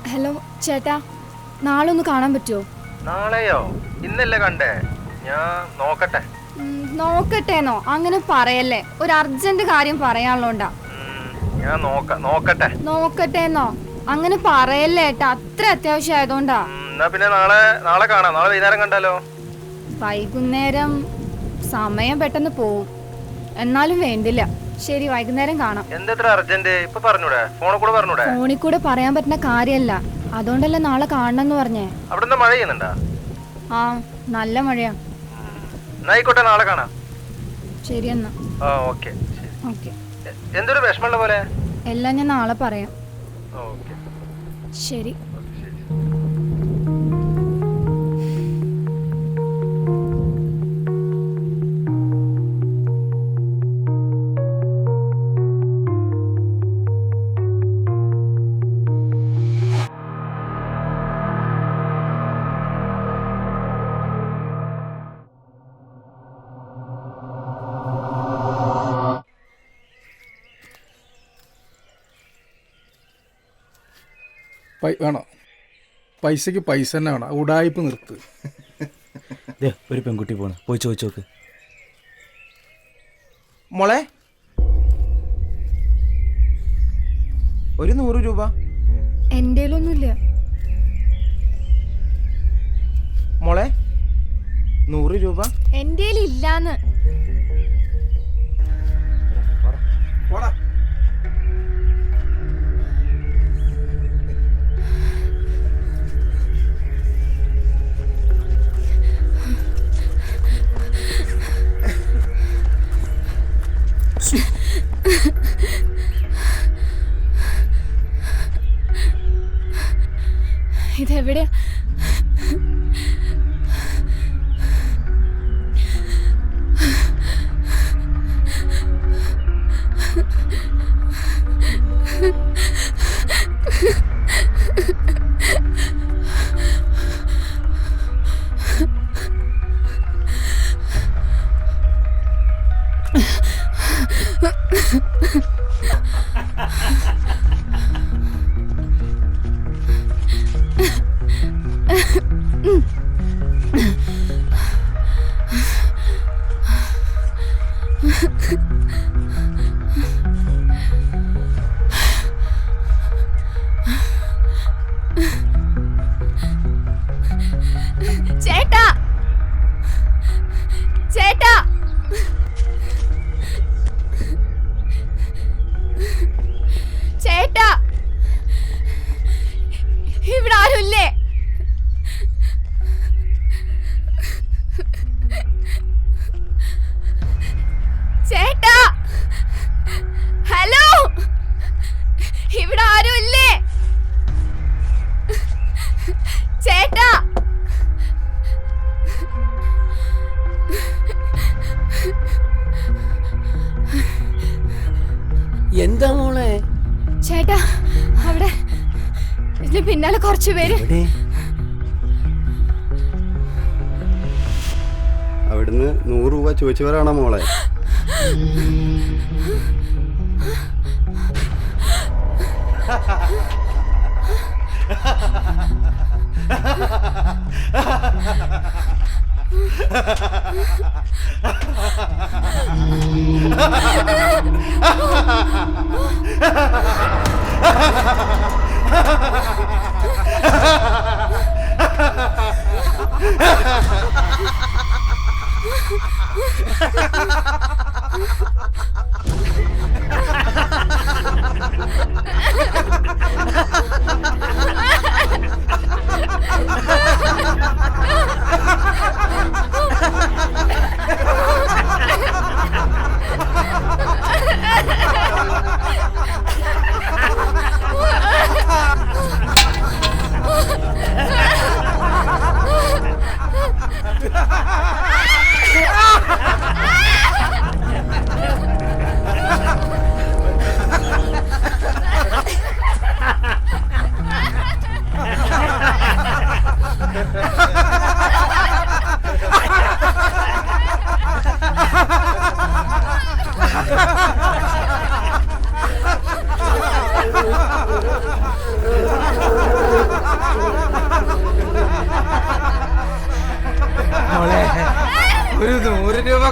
Hello ചേട്ടാ, നാളെ ഒന്ന് കാണാൻ പറ്റുമോ? നാളെയോ? ഇന്നല്ലേ കണ്ടേ, ഞാൻ നോക്കട്ടെ. നോക്കട്ടേന്നോ? അങ്ങനെ പറയല്ലേ, ഒരു അർജന്റ് കാര്യം പറയാനുള്ളോണ്ടാ. ഞാൻ നോക്കട്ടെ. നോക്കട്ടേന്നോ? അങ്ങനെ പറയല്ലേ ഏട്ടാ, അത്ര അത്യാവശ്യം ആയതുകൊണ്ടാ. എന്നാ പിന്നെ നാളെ കാണാം. നാളെ വൈകുന്നേരം കണ്ടാലോ? വൈകുന്നേരം സമയം പെട്ടെന്ന് പോവും, എന്നാലും വേണ്ടില്ല. ശരി, വൈകുന്നേരം കാണാം. എന്തെത്ര അർജന്റ്? ഇപ്പൊ പറഞ്ഞൂടെ? ഫോണിൽ കൂടെ പറയാൻ പറ്റുന്ന കാര്യല്ല, അതുകൊണ്ടല്ലേ നാളെ കാണണമെന്ന് പറഞ്ഞേ. അവിടെ മഴ ചെയ്യുന്നുണ്ടാ? ആ, നല്ല മഴയാ. ആയിക്കോട്ടെ, നാളെ കാണാം. ശരി എന്നാ. ഓക്കെ. ഓക്കെ. എന്തൊരു വിഷമമുള്ള പോലെ. എല്ലാം ഞാൻ നാളെ പറയാം. ഓക്കെ, ശരി. വേണം, പൈസക്ക് പൈസ തന്നെ വേണം. ഉടായ്പ നിർത്ത്. ഒരു പെൺകുട്ടി പോണു, പോയി ചോദിച്ചു നോക്ക്. മോളെ, ഒരു 100 രൂപ. എന്റേലൊന്നുമില്ല മോളെ, 100 രൂപ. എന്റേലില്ലാന്ന്. ഇതെവിടെയാ? ചേട്ടാ, ചേട്ടാ, ചേട്ടാ, ഇവിടെ ആരുമില്ലേ? ചേട്ടാ, ഹലോ, ഇവിടെ ആരുമില്ലേ? ചേട്ടാ, എന്താ മോളെ? ചേട്ടാ, അവിടെ ഇതിന് പിന്നാലെ കുറച്ചു പേര്. അവിടുന്ന് 100 രൂപ ചോദിച്ചവരാണോ മോളെ?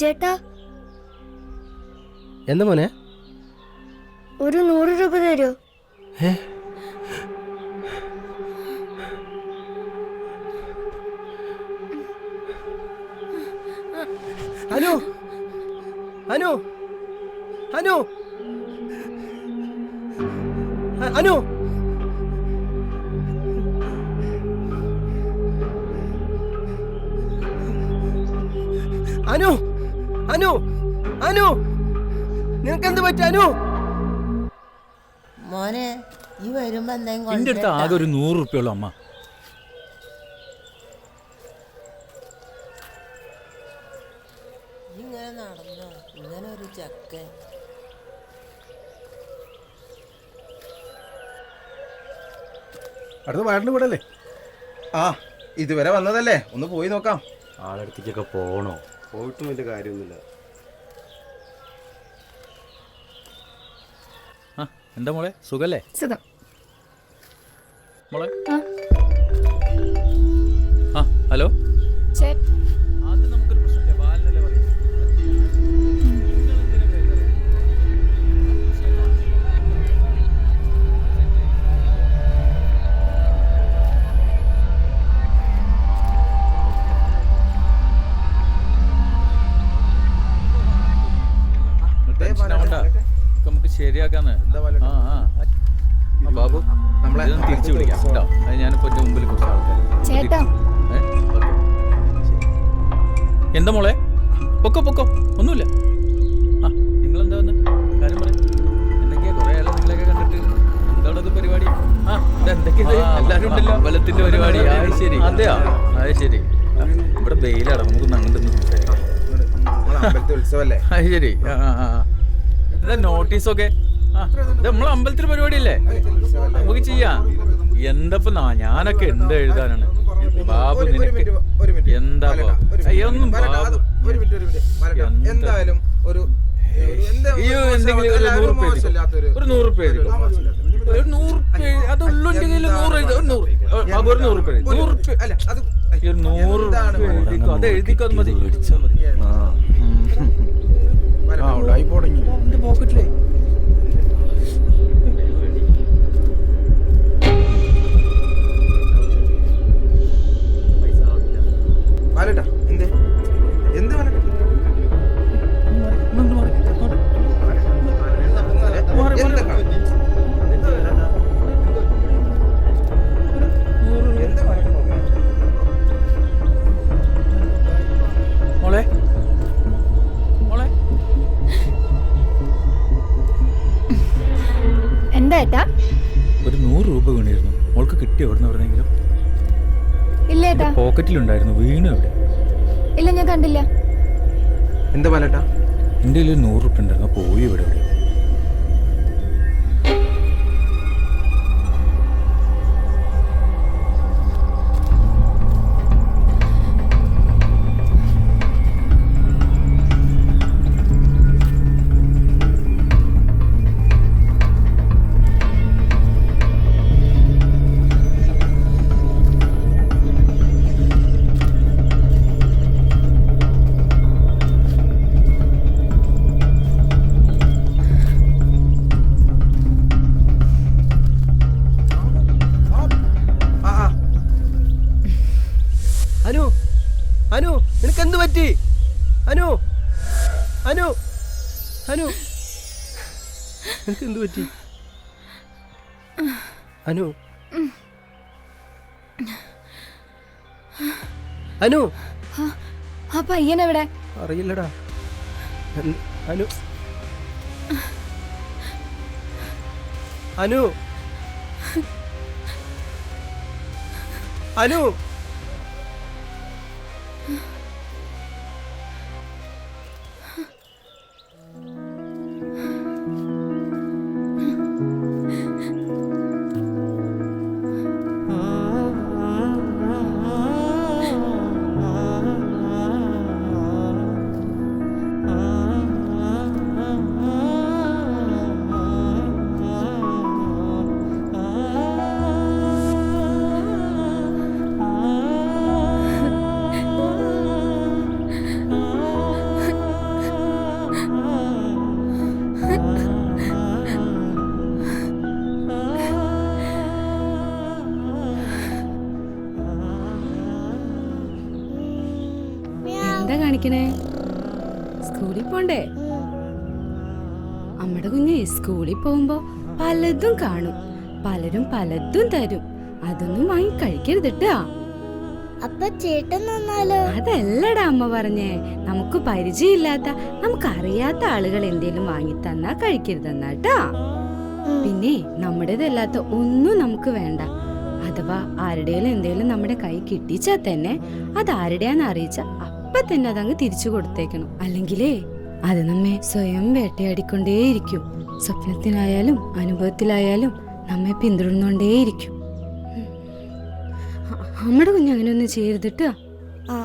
ചേട്ടാ എന്താ മോനെ? ഒരു 100 രൂപ തരൂ. ഏ? അനു അനു അനു അനു അനു അനു അനു നിനക്കെന്ത് പറ്റ അനു? മോനെ ഈ വരുമ്പോ എന്തെങ്കിലും എന്റെ അടുത്ത് ആകെ ഒരു 100 റുപ്യുള്ളൂ അമ്മ. ഇങ്ങനെ നടന്നോ? ഇങ്ങനെ ഒരു ചക്കൻ അടുത്ത വയറിൻ്റെ കൂടെ അല്ലേ? ആ ഇതുവരെ വന്നതല്ലേ, ഒന്ന് പോയി നോക്കാം. ആളടുത്തേക്കൊക്കെ പോണോ? പോയിട്ടും വലിയ കാര്യമൊന്നുമില്ല. ആ എന്താ മോളെ സുഖല്ലേ? സുഖം. മോളെ ആ. ആ ഹലോ. ചേട്ടാ അത് നമുക്കൊരു പ്രശ്നമില്ല. ബാലനല്ലേ പറയും. നമുക്ക് ശരിയാക്കാന്ന്. ആ ആ ബാബു നമ്മളെ ഇതൊന്ന് തിരിച്ചു വിളിക്കാം കേട്ടോ. അത് ഞാനിപ്പോ എന്റെ മുമ്പിൽ കുറച്ച് ആൾക്കാർ. ചേട്ടാ എന്താ മോളെ? പൊക്കോ പൊക്കോ, ഒന്നുമില്ല. ആ നിങ്ങളെന്താ വന്ന് കാര്യം പറയാം. എന്തൊക്കെയാ കുറെ ആളെ നിങ്ങളെയൊക്കെ കണ്ടിട്ട്. എന്താണത് പരിപാടി? ആ എന്തൊക്കെയാ എല്ലാരും ഉണ്ടല്ലോ. അമ്പലത്തിന്റെ പരിപാടി. അത് ശരി. അതെയോ? അത് ശരി. ഇവിടെ വെയിലാണ്, നമുക്കൊന്ന് അങ്ങോട്ട് സംസാരിക്കാം. അമ്പലത്തെ ഉത്സവല്ലേ? അത് ശരി. ആ ആ ആ ഇതാ നോട്ടീസൊക്കെ. ആ ഇത് നമ്മളെ അമ്പലത്തിലെ പരിപാടിയല്ലേ, നമുക്ക് ചെയ്യാം. എന്തപ്പോ ഞാനൊക്കെ എന്ത് എഴുതാനാണ് ബാബു? നിനക്ക് എന്താ ഒന്നും ബാബു എന്തായാലും ഒരു എന്തെങ്കിലും ഒരു 100 റുപ്യ ഒരു 100 റുപ്യ ഒരു 100 റുപ്യ അതുള്ളൂ എന്റെ കയ്യിൽ. 100 ബാബു ഒരു 100 റുപ്യ 100 റുപ്യ അല്ല അത് 100 അത് എഴുതിക്കോ. അത് മതി. ആ ഉടായി തുടങ്ങി. എന്റെ പോക്കറ്റിലേ പാലട്ടാ എന്ത് എന്ത് പാലട്ടാ? മോളെ മോളെ എന്താ ഏട്ടാ? ഒരു 100 രൂപ വീണിരുന്നു. മോൾക്ക് കിട്ടിയോ എവിടെ നിന്ന് പറഞ്ഞെങ്കിലും? ഇല്ല ഏട്ടാ. പോക്കറ്റിലുണ്ടായിരുന്നു. വീണു എവിടെ? ഇല്ല ഞാൻ കണ്ടില്ല. എന്ത് പാലട്ടാ? എൻ്റെ കയ്യിൽ 100 റുപ്യ ഉണ്ടായിരുന്നു. പോയി ഇവിടെ എവിടെ? അനു അനു നിനക്ക് എന്ത് പറ്റി? അനു അനു അനു നിനക്ക് എന്ത് പറ്റി? അനു അനു ആ പയ്യനെവിടെ? അറിയില്ലടാ. അനു അനു അനു കാണിക്കണേ? സ്കൂളിൽ പോണ്ടേ? അമ്മയുടെ കുഞ്ഞെ സ്കൂളിൽ പോകുമ്പോ പലതും കാണും, പലരും പലതും തരും. അതൊന്നും വാങ്ങി കഴിക്കരുതിട്ടാ. അപ്പൊ ചേട്ടൻ വന്നാലോ? അതല്ലടാ അമ്മ പറഞ്ഞേ, നമുക്ക് പരിചയമില്ലാത്ത നമുക്കറിയാത്ത ആളുകൾ എന്തേലും വാങ്ങി തന്നാ കഴിക്കരുതെന്നാട്ടാ. പിന്നെ നമ്മുടേതല്ലാത്ത ഒന്നും നമുക്ക് വേണ്ട. അഥവാ ആരുടെയും എന്തേലും നമ്മുടെ കൈ കിട്ടിച്ചാ തന്നെ അത് ആരുടെയാന്ന് അറിയിച്ച അപ്പൊ തന്നെ അതങ്ങ് തിരിച്ചു കൊടുത്തേക്കണം. അല്ലെങ്കിലേ അത് നമ്മെ സ്വയം വേട്ടയാടിക്കൊണ്ടേയിരിക്കും. സ്വപ്നത്തിലായാലും അനുഭവത്തിലായാലും നമ്മെ പിന്തുടർന്നുകൊണ്ടേയിരിക്കും. നമ്മുടെ കുഞ്ഞ് അങ്ങനെ ഒന്നും ചെയ്യരുതിട്ടാ. ആ.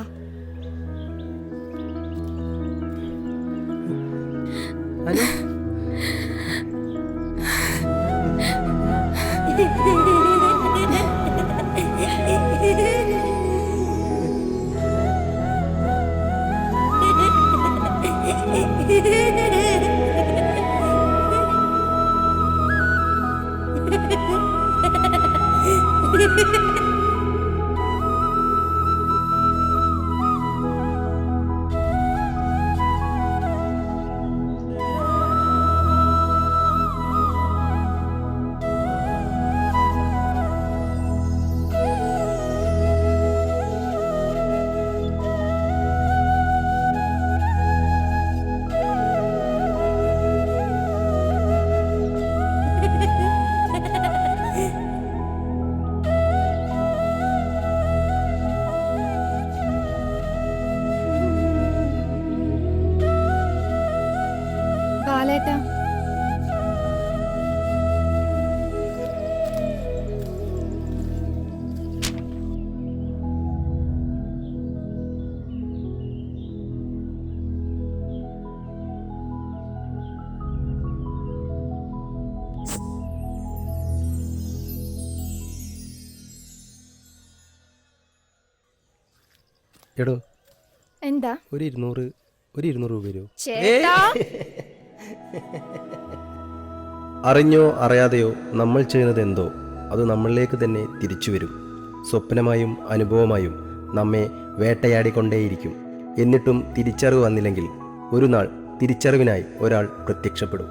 ബാലേട്ടാ, എടോ എന്താ ഒരു 200 രൂപ വരുമോ? ചേട്ടാ? അറിഞ്ഞോ അറിയാതെയോ നമ്മൾ ചെയ്യുന്നത് എന്തോ അത് നമ്മളിലേക്ക് തന്നെ തിരിച്ചു വരും. സ്വപ്നമായും അനുഭവമായും നമ്മെ വേട്ടയാടിക്കൊണ്ടേയിരിക്കും. എന്നിട്ടും തിരിച്ചറിവ് വന്നില്ലെങ്കിൽ ഒരു നാൾ തിരിച്ചറിവിനായി ഒരാൾ പ്രത്യക്ഷപ്പെടും.